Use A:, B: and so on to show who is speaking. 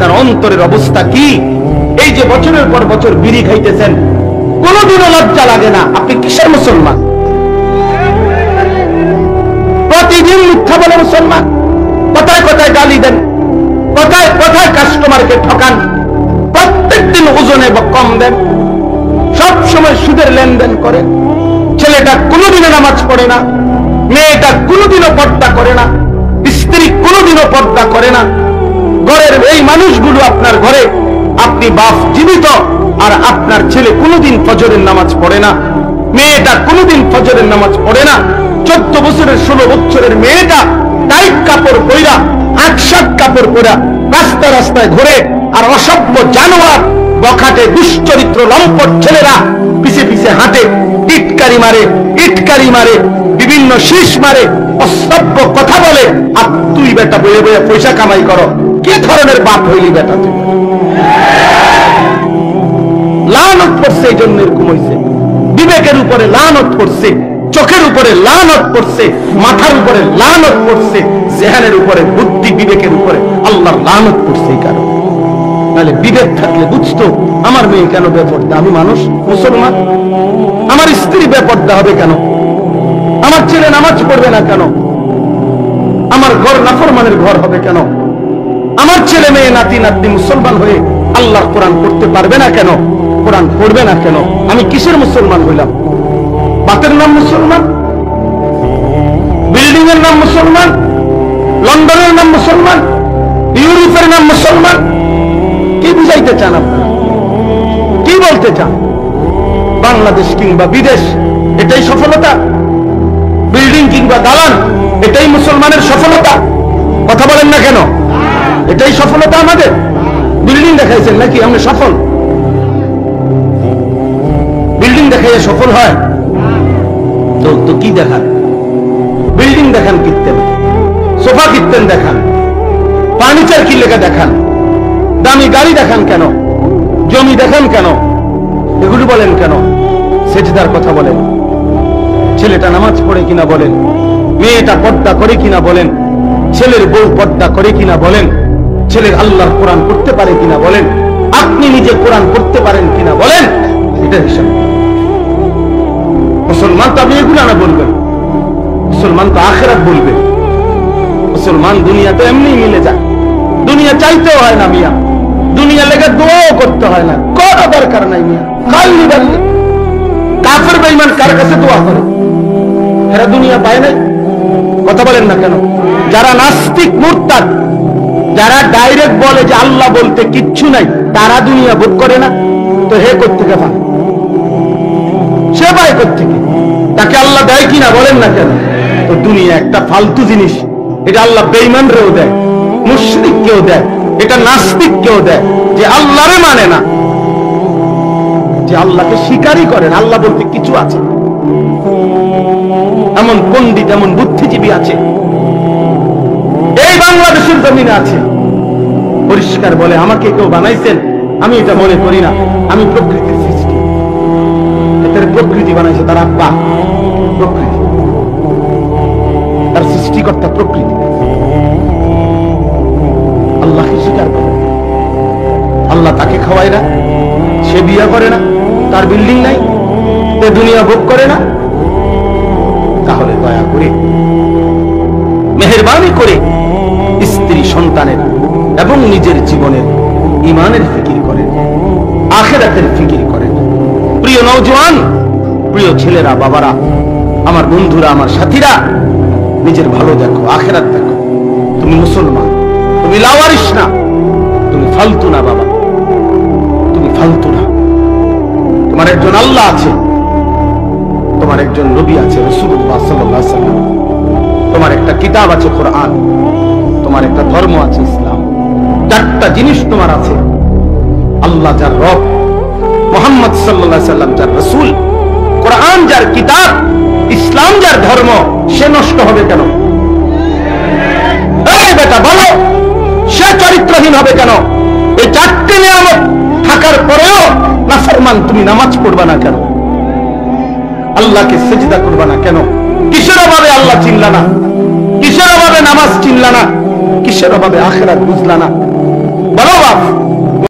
A: আপনার অন্তরের অবস্থা কি? এই যে বছরের পর বছর বিড়ি খাইতেছেন, কোনদিনও লজ্জা লাগে না, আপনি কিসের মুসলমান? প্রতিদিন মিথ্যা বলে মুসলমান, কথায় কথায় গালি দেন, কথায় কথায় কাস্টমারকে ঠকান, প্রত্যেকদিন ওজনে কম দেন, সব সময় সুদের লেনদেন করেন। ছেলেটা কোনোদিনও নামাজ পড়ে না, মেয়েটা কোনোদিনও পর্দা করে না, স্ত্রী কোনোদিনও পর্দা করে না। ঘরের এই মানুষগুলো আপনার ঘরে, আপনি বাপ জীবিত, আর আপনার ছেলে কোনোদিন ফজরের নামাজ পড়ে না, মেয়েটা কোনোদিন ফজরের নামাজ পড়ে না। 14 বছরের 16 বছরের মেয়েটা টাইট কাপড় পরা, আকশাক কাপড় পরা রাস্তা রাস্তায় ঘুরে, আর অসভ্য জানোয়ার বখাটে দুশ্চরিত্র লম্পট ছেলেরা পিছে পিছে হাঁটে, ইটকারি মারে, বিভিন্ন শীষ মারে, অসভ্য কথা বলে। আর তুই বেটা বয়ে বয়ে পয়সা কামাই করো, কি ধরনের বাপ হইলি বেটা তুই? লানত পড়ছে, এই জন্য এরকম হয়েছে। বিবেকের উপরে লানত পড়ছে, চোখের উপরে লানত পড়ছে, মাথার উপরে লানত পড়ছে, জেহানের উপরে, বুদ্ধি বিবেকের উপরে আল্লাহর লানত পড়ছে। এই কারণে তাহলে বিবেক থাকলে বুঝতো আমার মেয়ে কেন বেপর্দা, আমি মানুষ মুসলমান, আমার স্ত্রী বেপর্দা হবে কেন, আমার ছেলে নামাজ পড়বে না কেন, আমার ঘর নাফরমানের ঘর হবে কেন, আমার ছেলে মেয়ে নাতি নাতনি মুসলমান হয়ে আল্লাহর কোরআন পড়তে পারবে না কেন, কোরআন পড়বে না কেন? আমি কিসের মুসলমান হইলাম? বাতের নাম মুসলমান, বিল্ডিং এর নাম মুসলমান, লন্ডনের নাম মুসলমান, ইউরোপের নাম মুসলমান। কি বুঝাইতে চান আপনারা? কি বলতে চান? বাংলাদেশ কিংবা বিদেশ এটাই সফলতা? বিল্ডিং কিংবা দালান এটাই মুসলমানের সফলতা? কথা বলেন না কেন? এটাই সফলতা আমাদের? বিল্ডিং দেখাইছেন নাকি আমরা সফল? বিল্ডিং দেখাইয়া সফল হয়? তো কি দেখান? বিল্ডিং দেখান কিনতেন, সোফা কিনতেন দেখান, ফার্নিচার কি লেখা দেখান, দামি গাড়ি দেখান কেন, জমি দেখান কেন, এগুলো বলেন কেন? সেজদার কথা বলেন, ছেলেটা নামাজ পড়ে কিনা বলেন, মেয়েটা পর্দা করে কিনা বলেন, ছেলের বউ পর্দা করে কিনা বলেন, ছেলের আল্লাহর কোরআন পড়তে পারে কিনা বলেন, আপনি নিজে কোরআন পড়তে পারেন কিনা বলেন। এটা হিসাব। মুসলমান তো আপনি এগুলো না বলবেন, মুসলমান তো আখিরাত বলবে। মুসলমান দুনিয়া তো এমনি মিলে যায়, দুনিয়া চাইতেও হয় না মিয়া, দুনিয়া লেগে দোয়াও করতে হয় না, কোনো দরকার নাই মিয়া। খালি বললে কাফের বেঈমান কার কাছে দোয়া করে? এরা দুনিয়া পায় নাই। কথা বলেন না কেন? যারা নাস্তিক মুরতাদ, যারা ডাইরেক্ট বলে যে আল্লাহ বলতে কিচ্ছু নাই, তারা দুনিয়া ভোগ করে না। তো হে কোত্থেকে পায়? সে পায় কোত্থেকে? তাকে আল্লাহ দেয় কিনা বলেন না কেন? তো দুনিয়া একটা ফালতু জিনিস, এটা আল্লাহ বেঈমানরেও দেয়, মুশরিককেও দেয়, এটা নাস্তিককেও দেয়, যে আল্লাহরে মানে না, যে আল্লাহকে স্বীকারই করেন, আল্লাহ বলতে কিছু আছে। এমন পণ্ডিত, এমন বুদ্ধিজীবী আছে এই বাংলাদেশের জমিনে আছে, পরিষ্কার বলে আমাকে কেউ বানাইছেন, আমি এটা মনে করি না, আমি প্রকৃতির সৃষ্টি। এদের প্রকৃতি বানাইছে তার আব্বা, প্রকৃতি, তার সৃষ্টিকর্তা প্রকৃতি। আল্লাহকে স্বীকার করে, আল্লাহ তাকে খাওয়ায় না, সে বিয়ে করে না, তার বিল্ডিং নাই, সে দুনিয়া ভোগ করে না। তাহলে দয়া করে, মেহেরবানি করে স্ত্রী সন্তানের এবং নিজের জীবনের ইমানের ফিকির করেন, আখিরাতের ফিকির করেন। প্রিয় নওজোয়ান, প্রিয় ছেলেরা, বাবারা, আমার বন্ধুরা, আমার সাথীরা, নিজের ভালো দেখো, আখিরাত দেখো। তুমি মুসলমান, তুমি লাওয়ারিস না, তুমি ফালতু না বাবা, তুমি ফালতু না। তোমার একজন আল্লাহ আছে, তোমার একজন নবী আছে রাসূলুল্লাহ সাল্লাল্লাহু আলাইহি ওয়াসাল্লাম, তোমার একটা কিতাব আছে কোরআন, তোমার একটা ধর্ম আছে ইসলাম। চারটা জিনিস তোমার আছে। আল্লাহ যার রব, মুহাম্মদ সাল্লাল্লাহু আলাইহি ওয়াসাল্লাম যার রাসূল, কোরআন যার কিতাব, ইসলাম যার ধর্ম, সে নষ্ট হবে কেন? এই বেটা বলো, সে চরিত্রহীন হবে কেন? এই চারটি নিয়ামত থাকার পরেও নাফরমান, তুমি নামাজ পড়বা না কেন? আল্লাহকে সিজদা করবা না কেন? কিসের অভাবে আল্লাহ চিনলা না? কিসের অভাবে নামাজ চিনলা না? কিসের অভাবে আখিরাত বুঝলা না?